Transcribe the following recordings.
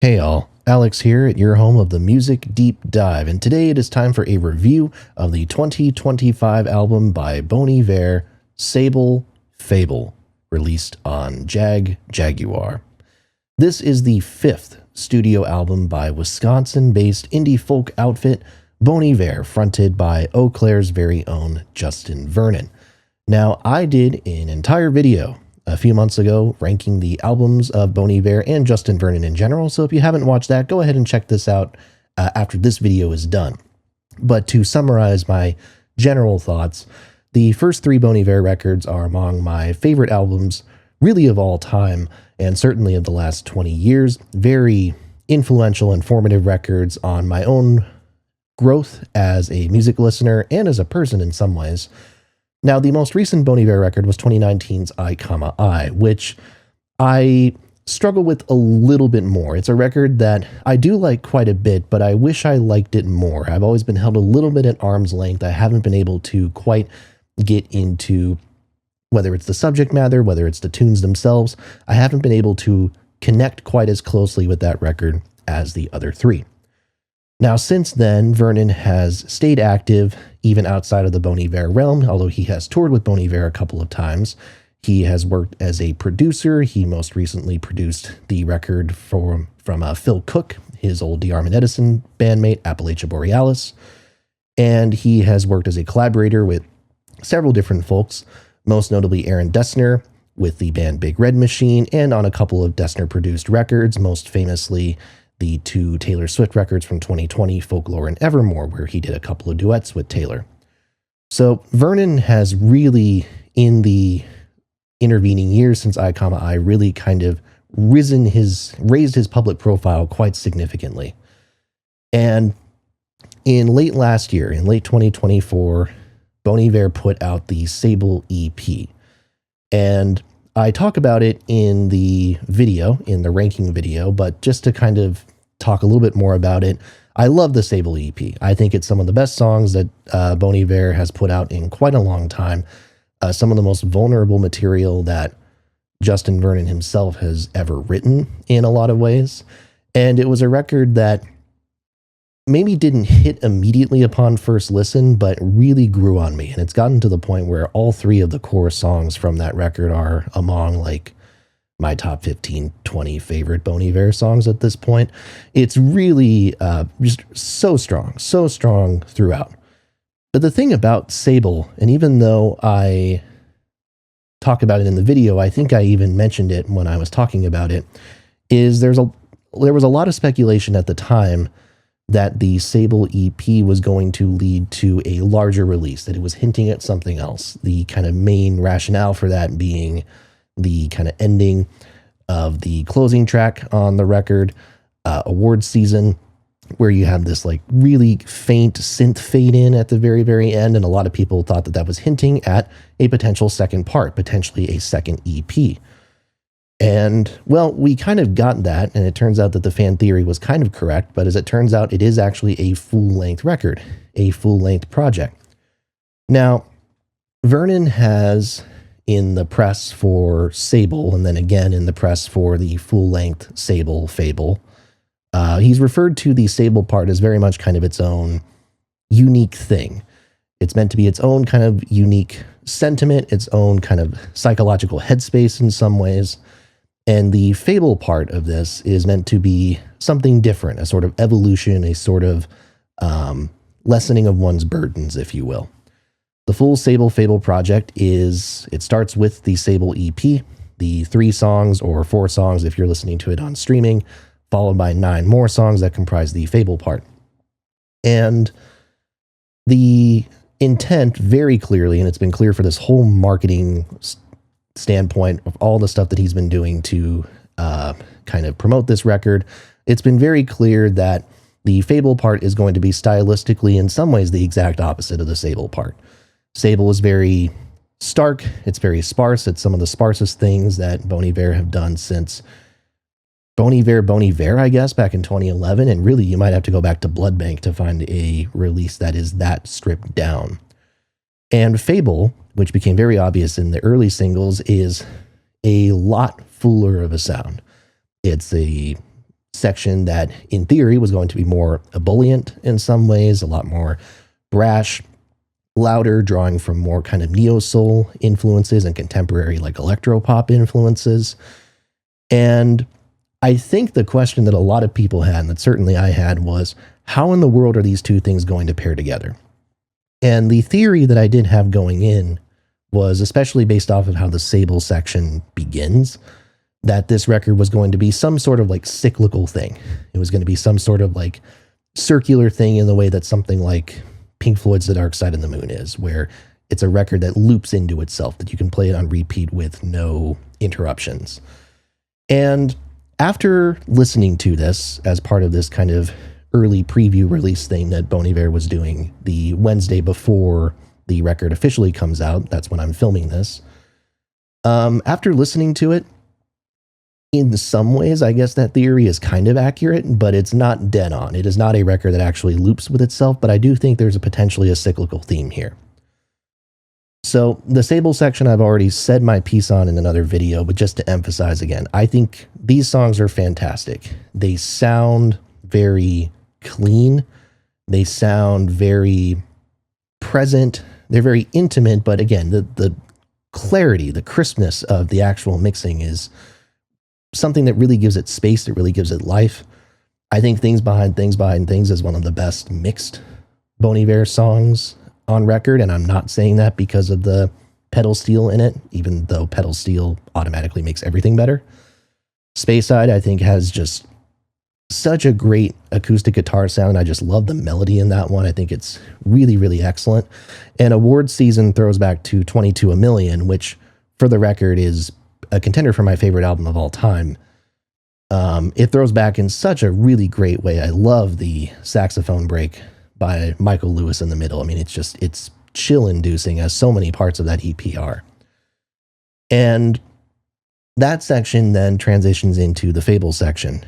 Hey all, Alex here at your home of the Music Deep Dive, and today it is time for a review of the 2025 album by Bon Iver, Sable, fABLE, released on Jaguar. This is the fifth studio album by Wisconsin-based indie folk outfit Bon Iver, fronted by Eau Claire's very own Justin Vernon. Now, I did an entire video a few months ago ranking the albums of Bon Iver and Justin Vernon in general, so if you haven't watched that, go ahead and check this out after this video is done. But to summarize my general thoughts, the first three Bon Iver records are among my favorite albums really of all time, and certainly of the last 20 years. Very influential and formative records on my own growth as a music listener and as a person in some ways. Now, the most recent Bon Iver record was 2019's I, which I struggle with a little bit more. It's a record that I do like quite a bit, but I wish I liked it more. I've always been held a little bit at arm's length. I haven't been able to quite get into whether it's the subject matter, whether it's the tunes themselves. I haven't been able to connect quite as closely with that record as the other three. Now, since then, Vernon has stayed active even outside of the Bon Iver realm, although he has toured with Bon Iver a couple of times. He has worked as a producer. He most recently produced the record from Phil Cook, his old The Arm and Edison bandmate, Appalachia Borealis. And he has worked as a collaborator with several different folks, most notably Aaron Dessner with the band Big Red Machine, and on a couple of Dessner-produced records, most famously the two Taylor Swift records from 2020, Folklore and Evermore, where he did a couple of duets with Taylor. So Vernon has really, in the intervening years since I, really kind of raised his public profile quite significantly. And in late last year, in late 2024, Bon Iver put out the Sable EP. And I talk about it in the video, in the ranking video, but just to kind of talk a little bit more about it, I love the Sable EP. I think it's some of the best songs that Bon Iver has put out in quite a long time. Some of the most vulnerable material that Justin Vernon himself has ever written in a lot of ways. And it was a record that maybe didn't hit immediately upon first listen, but really grew on me. And it's gotten to the point where all three of the core songs from that record are among like my top 15, 20 favorite Bon Iver songs at this point. It's really just so strong throughout. But the thing about Sable, and even though I talk about it in the video, I think I even mentioned it when I was talking about it, is there was a lot of speculation at the time that the Sable EP was going to lead to a larger release, that it was hinting at something else. The kind of main rationale for that being the kind of ending of the closing track on the record, award season, where you have this like really faint synth fade in at the very, very end. And a lot of people thought that that was hinting at a potential second part, potentially a second EP. And, well, we kind of got that, and it turns out that the fan theory was kind of correct, but as it turns out, it is actually a full-length record, a full-length project. Now, Vernon has, in the press for Sable, and then again in the press for the full-length Sable, fABLE, he's referred to the Sable part as very much kind of its own unique thing. It's meant to be its own kind of unique sentiment, its own kind of psychological headspace in some ways. And the fABLE part of this is meant to be something different, a sort of evolution, a sort of lessening of one's burdens, if you will. The full Sable fABLE project it starts with the Sable EP, the 3 songs or 4 songs if you're listening to it on streaming, followed by 9 more songs that comprise the fABLE part. And the intent very clearly, and it's been clear for this whole marketing standpoint of all the stuff that he's been doing to kind of promote this record, it's been very clear that the fABLE part is going to be stylistically in some ways the exact opposite of the Sable part. Sable is very stark, it's very sparse, it's some of the sparsest things that Bon Iver have done since Bon Iver, I guess, back in 2011, and really you might have to go back to Blood Bank to find a release that is that stripped down. And fABLE, which became very obvious in the early singles, is a lot fuller of a sound. It's a section that in theory was going to be more ebullient in some ways, a lot more brash, louder, drawing from more kind of neo-soul influences and contemporary like electro-pop influences. And I think the question that a lot of people had, and that certainly I had, was how in the world are these two things going to pair together? And the theory that I did have going in was, especially based off of how the Sable section begins, that this record was going to be some sort of like cyclical thing. It was going to be some sort of like circular thing in the way that something like Pink Floyd's The Dark Side of the Moon is, where it's a record that loops into itself, that you can play it on repeat with no interruptions. And after listening to this as part of this kind of early preview release thing that Bon Iver was doing the Wednesday before the record officially comes out, that's when I'm filming this. After listening to it, in some ways, I guess that theory is kind of accurate, but it's not dead on. It is not a record that actually loops with itself, but I do think there's potentially a cyclical theme here. So the Sable section I've already said my piece on in another video, but just to emphasize again, I think these songs are fantastic. They sound very clean. They sound very present. They're very intimate, but again, the clarity, the crispness of the actual mixing is something that really gives it space, that really gives it life. I think Things Behind Things Behind Things is one of the best mixed Bon Iver songs on record, and I'm not saying that because of the pedal steel in it, even though pedal steel automatically makes everything better. Speyside, I think, has just such a great acoustic guitar sound. I just love the melody in that one. I think it's really, really excellent. And Award Season throws back to 22 a Million, which, for the record, is a contender for my favorite album of all time. It throws back in such a really great way. I love the saxophone break by Michael Lewis in the middle. I mean, it's chill-inducing, as so many parts of that EP are. And that section then transitions into the fABLE section.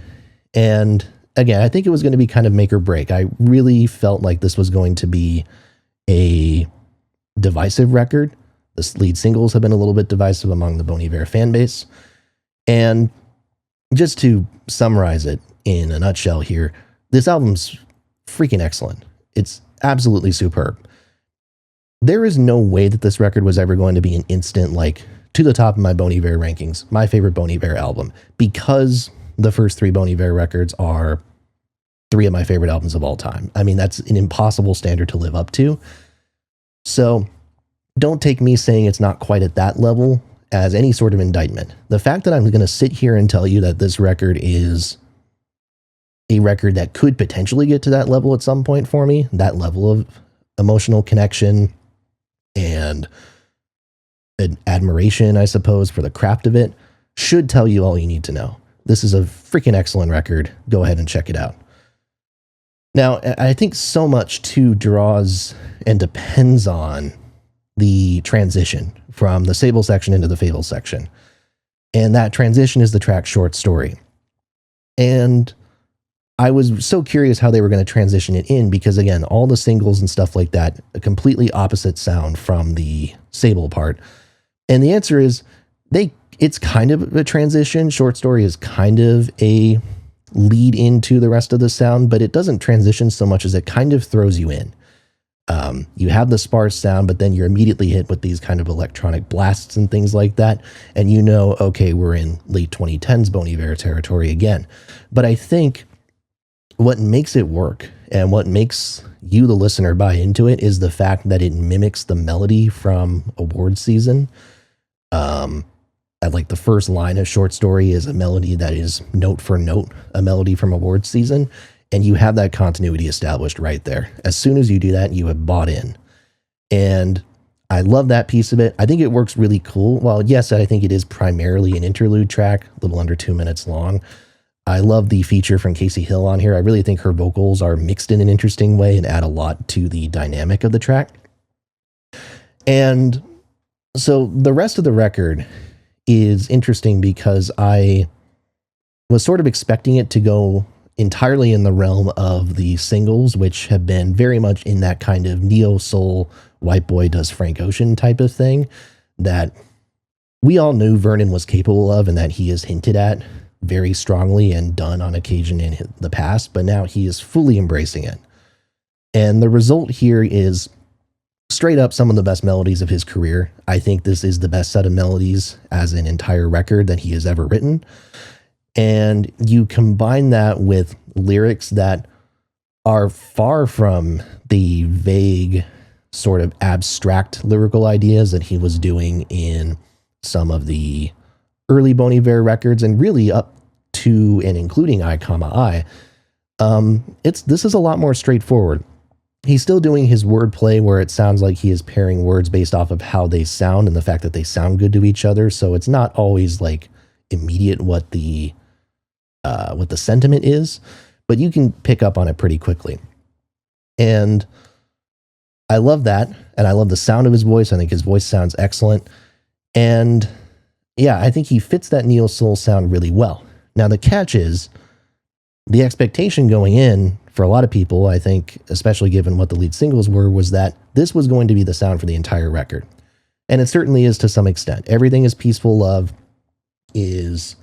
And again, I think it was going to be kind of make or break. I really felt like this was going to be a divisive record. The lead singles have been a little bit divisive among the Bon Iver fan base. And just to summarize it in a nutshell here, this album's freaking excellent. It's absolutely superb. There is no way that this record was ever going to be an instant, like, to the top of my Bon Iver rankings, my favorite Bon Iver album, because the first three Bon Iver records are three of my favorite albums of all time. I mean, that's an impossible standard to live up to. So don't take me saying it's not quite at that level as any sort of indictment. The fact that I'm going to sit here and tell you that this record is a record that could potentially get to that level at some point for me, that level of emotional connection and an admiration, I suppose, for the craft of it, should tell you all you need to know. This is a freaking excellent record. Go ahead and check it out. Now, I think so much too draws and depends on the transition from the Sable section into the fABLE section. And that transition is the track Short Story. And I was so curious how they were going to transition it in, because again, all the singles and stuff like that, a completely opposite sound from the Sable part. And the answer is it's kind of a transition. Short Story is kind of a lead into the rest of the sound, but it doesn't transition so much as it kind of throws you in. You have the sparse sound, but then you're immediately hit with these kind of electronic blasts and things like that. And you know, okay, we're in late 2010s Bon Iver territory again. But I think what makes it work and what makes you, the listener, buy into it is the fact that it mimics the melody from Award Season. Like the first line of Short Story is a melody that is note for note a melody from Award Season. And you have that continuity established right there. As soon as you do that, you have bought in. And I love that piece of it. I think it works really cool. Well, yes, I think it is primarily an interlude track, a little under 2 minutes long. I love the feature from Casey Hill on here. I really think her vocals are mixed in an interesting way and add a lot to the dynamic of the track. And so the rest of the record is interesting because I was sort of expecting it to go entirely in the realm of the singles, which have been very much in that kind of neo-soul, white boy does Frank Ocean type of thing that we all knew Vernon was capable of and that he has hinted at very strongly and done on occasion in the past, but now he is fully embracing it. And the result here is straight up some of the best melodies of his career. I think this is the best set of melodies as an entire record that he has ever written. And you combine that with lyrics that are far from the vague, sort of abstract lyrical ideas that he was doing in some of the early Bon Iver records, and really up to and including I. This is a lot more straightforward. He's still doing his wordplay where it sounds like he is pairing words based off of how they sound and the fact that they sound good to each other. So it's not always like immediate what the sentiment is, but you can pick up on it pretty quickly. And I love that, and I love the sound of his voice. I think his voice sounds excellent. And yeah, I think he fits that neo soul sound really well. Now, the catch is the expectation going in for a lot of people, I think, especially given what the lead singles were, was that this was going to be the sound for the entire record. And it certainly is to some extent. Everything is Peaceful Love is,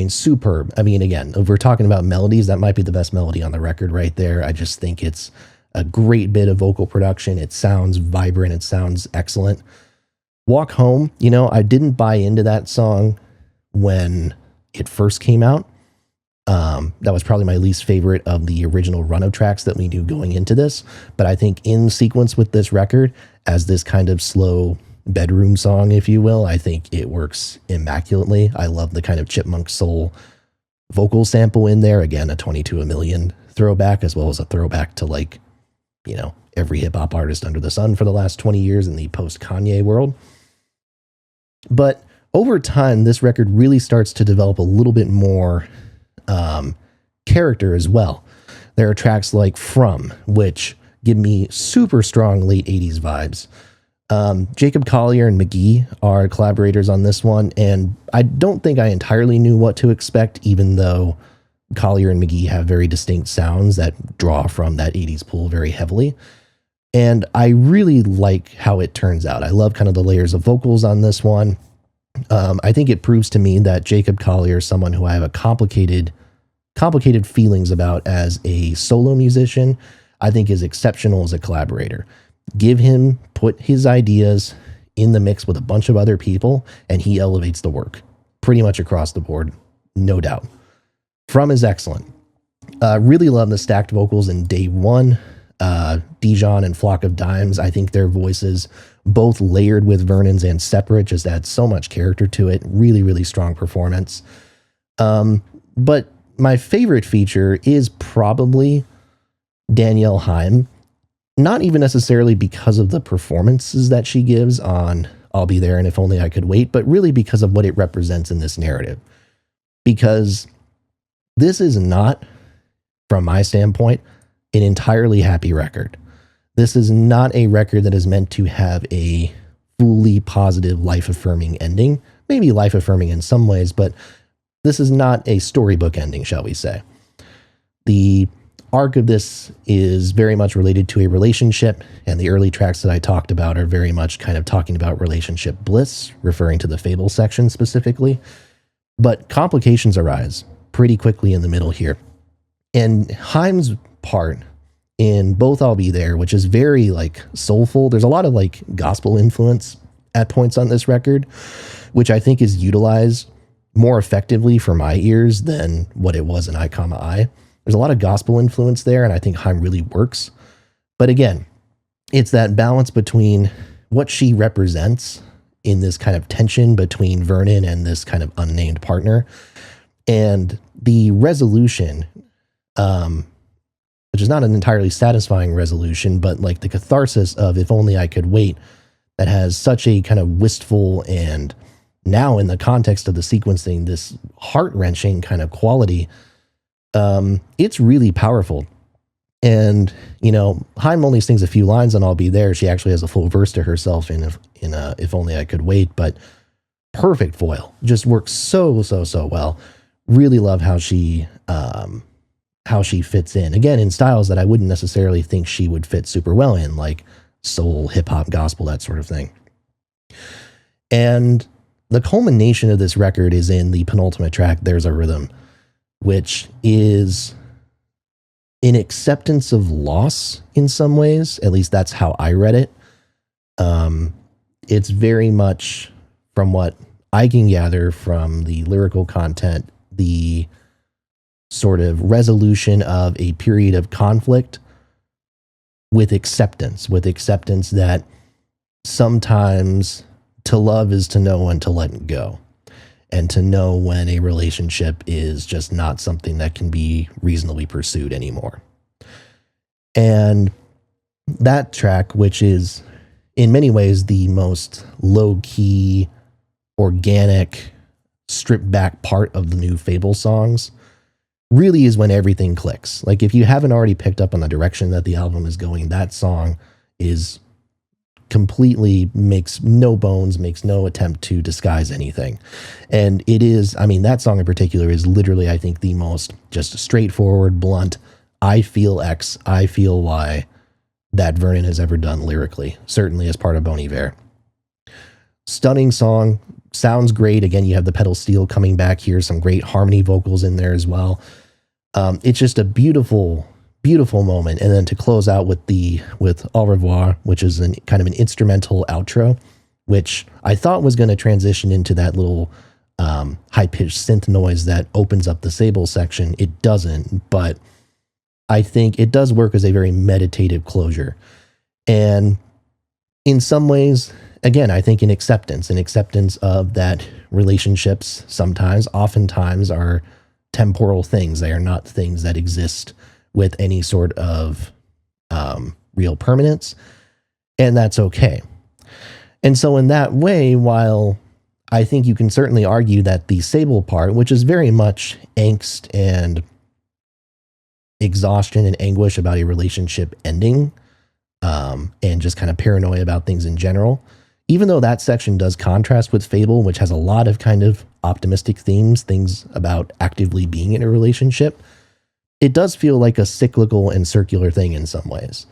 superb. Again, if we're talking about melodies, that might be the best melody on the record right there. I just think it's a great bit of vocal production. It sounds vibrant. It sounds excellent. Walk Home, I didn't buy into that song when it first came out. That was probably my least favorite of the original run of tracks that we knew going into this. But I think in sequence with this record, as this kind of slow bedroom song, if you will, I think it works immaculately. I love the kind of chipmunk soul vocal sample in there. Again, a 22 a million throwback, as well as a throwback to every hip hop artist under the sun for the last 20 years in the post Kanye world. But over time, this record really starts to develop a little bit more character as well. There are tracks like From, which give me super strong late 80s vibes. Jacob Collier and mk.gee are collaborators on this one, and I don't think I entirely knew what to expect, even though Collier and mk.gee have very distinct sounds that draw from that 80s pool very heavily. And I really like how it turns out. I love kind of the layers of vocals on this one. I think it proves to me that Jacob Collier is someone who I have a complicated feelings about as a solo musician. I think is exceptional as a collaborator. Put his ideas in the mix with a bunch of other people, and he elevates the work pretty much across the board, no doubt. From is excellent. Really love the stacked vocals in Day One. Dijon and Flock of Dimes, I think their voices, both layered with Vernon's and separate, just add so much character to it. Really, really strong performance. But my favorite feature is probably Danielle Haim. Not even necessarily because of the performances that she gives on I'll Be There and If Only I Could Wait, but really because of what it represents in this narrative. Because this is not, from my standpoint, an entirely happy record. This is not a record that is meant to have a fully positive, life-affirming ending. Maybe life-affirming in some ways, but this is not a storybook ending, shall we say. The arc of this is very much related to a relationship, and the early tracks that I talked about are very much kind of talking about relationship bliss, referring to the fABLE section specifically. But complications arise pretty quickly in the middle here. And Haim's part in both I'll Be There, which is very soulful. There's a lot of gospel influence at points on this record, which I think is utilized more effectively for my ears than what it was in I. There's a lot of gospel influence there, and I think Haim really works. But again, it's that balance between what she represents in this kind of tension between Vernon and this kind of unnamed partner, and the resolution, which is not an entirely satisfying resolution, but the catharsis of If Only I Could Wait, that has such a kind of wistful and, now in the context of the sequencing, this heart-wrenching kind of quality. It's really powerful. And, Haim only sings a few lines on I'll Be There. She actually has a full verse to herself in If Only I Could Wait, but perfect foil. Just works so well. Really love how she fits in. Again, in styles that I wouldn't necessarily think she would fit super well in, like soul, hip hop, gospel, that sort of thing. And the culmination of this record is in the penultimate track, There's a Rhythm, which is an acceptance of loss in some ways. At least that's how I read it. It's very much, from what I can gather from the lyrical content, the sort of resolution of a period of conflict with acceptance that sometimes to love is to know when to let it go, and to know when a relationship is just not something that can be reasonably pursued anymore. And that track, which is in many ways the most low-key, organic, stripped back part of the new fABLE songs, really is when everything clicks. Like, if you haven't already picked up on the direction that the album is going, that song is completely, makes no bones, makes no attempt to disguise anything. And it is, I mean, that song in particular is literally, I think, the most just straightforward, blunt, I feel X, I feel Y that Vernon has ever done lyrically, certainly as part of Bon Iver. Stunning song, sounds great. Again, you have the pedal steel coming back here, some great harmony vocals in there as well. It's just a beautiful, beautiful moment. And then to close out with Au revoir, which is kind of an instrumental outro, which I thought was going to transition into that little high-pitched synth noise that opens up the Sable section. It doesn't, but I think it does work as a very meditative closure. And in some ways, again, I think an acceptance of that relationships oftentimes are temporal things. They are not things that exist with any sort of real permanence, and that's okay. And so in that way, while I think you can certainly argue that the Sable part, which is very much angst and exhaustion and anguish about a relationship ending, and just kind of paranoia about things in general, even though that section does contrast with fABLE, which has a lot of kind of optimistic themes, things about actively being in a relationship, it does feel like a cyclical and circular thing in some ways.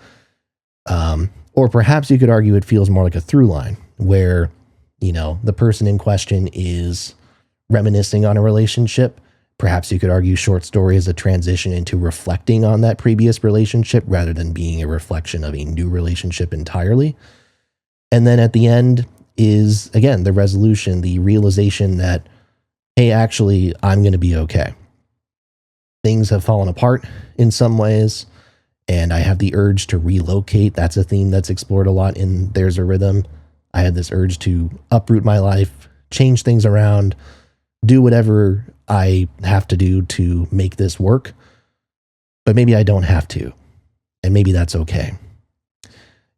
Or perhaps you could argue it feels more like a through line where, you know, the person in question is reminiscing on a relationship. Perhaps you could argue Short Story is a transition into reflecting on that previous relationship rather than being a reflection of a new relationship entirely. And then at the end is, again, the resolution, the realization that, hey, actually, I'm going to be okay. Things have fallen apart in some ways, and I have the urge to relocate. That's a theme that's explored a lot in There's a Rhythm. I had this urge to uproot my life, change things around, do whatever I have to do to make this work. But maybe I don't have to, and maybe that's okay.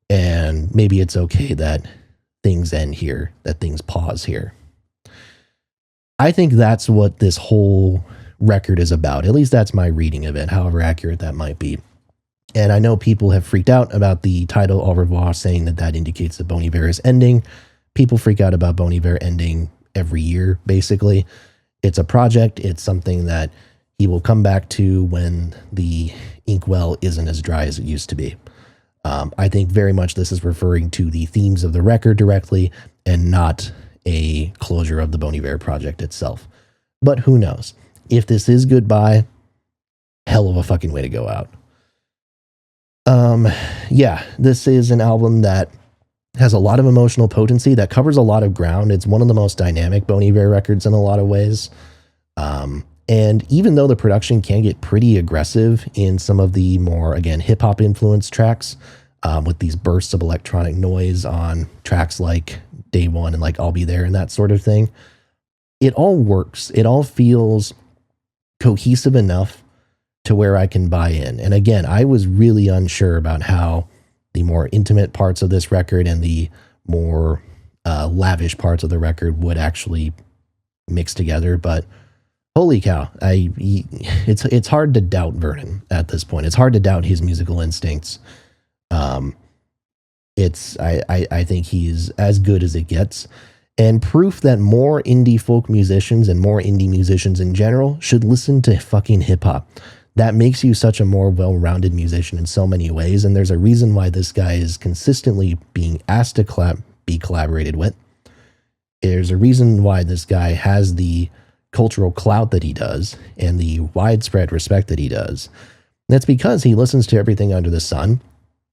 And maybe it's okay that things end here, that things pause here. I think that's what this whole record is about. At least that's my reading of it, however accurate that might be. And I know people have freaked out about the title Au revoir, saying that that indicates that Bon Iver is ending. People freak out about Bon Iver ending every year, basically. It's a project. It's something that he will come back to when the inkwell isn't as dry as it used to be. I think very much this is referring to the themes of the record directly and not a closure of the Bon Iver project itself. But who knows? If this is goodbye, hell of a fucking way to go out. Yeah, this is an album that has a lot of emotional potency, that covers a lot of ground. It's one of the most dynamic Bon Iver records in a lot of ways. And even though the production can get pretty aggressive in some of the more, again, hip-hop influenced tracks, with these bursts of electronic noise on tracks like Day One and like I'll Be There and that sort of thing, it all works. It all feels cohesive enough to where I can buy in. And again, I was really unsure about how the more intimate parts of this record and the more lavish parts of the record would actually mix together, but holy cow, it's hard to doubt Vernon at this point. It's hard to doubt his musical instincts. I think he's as good as it gets, and proof that more indie folk musicians and more indie musicians in general should listen to fucking hip hop. That makes you such a more well-rounded musician in so many ways, and there's a reason why this guy is consistently being asked to be collaborated with. There's a reason why this guy has the cultural clout that he does and the widespread respect that he does. That's because he listens to everything under the sun.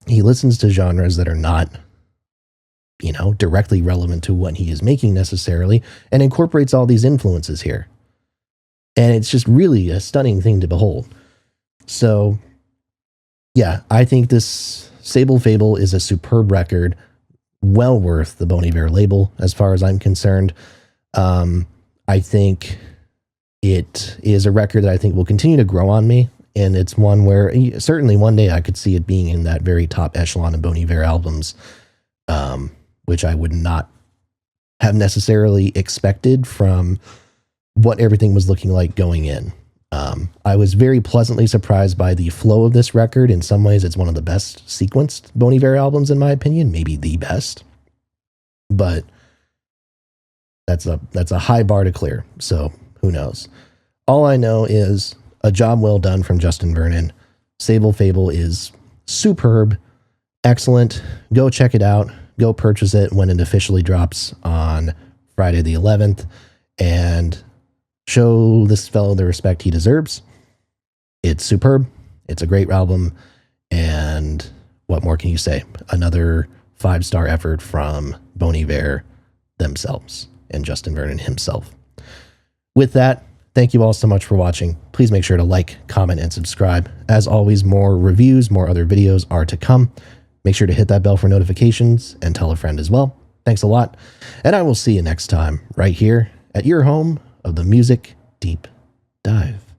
He listens to genres that are not, you know, directly relevant to what he is making necessarily, and incorporates all these influences here. And it's just really a stunning thing to behold. So, yeah, I think this Sable fABLE is a superb record, well worth the Bon Iver label as far as I'm concerned. I think it is a record that I think will continue to grow on me, and it's one where certainly one day I could see it being in that very top echelon of Bon Iver albums, which I would not have necessarily expected from what everything was looking like going in. I was very pleasantly surprised by the flow of this record. In some ways, it's one of the best sequenced Bon Iver albums, in my opinion, maybe the best. But that's a high bar to clear, so who knows? All I know is a job well done from Justin Vernon. Sable fABLE is superb, excellent. Go check it out. Go purchase it when it officially drops on Friday the 11th, and show this fellow the respect he deserves. It's superb. It's a great album. And what more can you say? Another 5-star effort from Bon Iver themselves and Justin Vernon himself. With that, thank you all so much for watching. Please make sure to like, comment, and subscribe. As always, more reviews, more other videos are to come. Make sure to hit that bell for notifications and tell a friend as well. Thanks a lot. And I will see you next time right here at your home of the Music Deep Dive.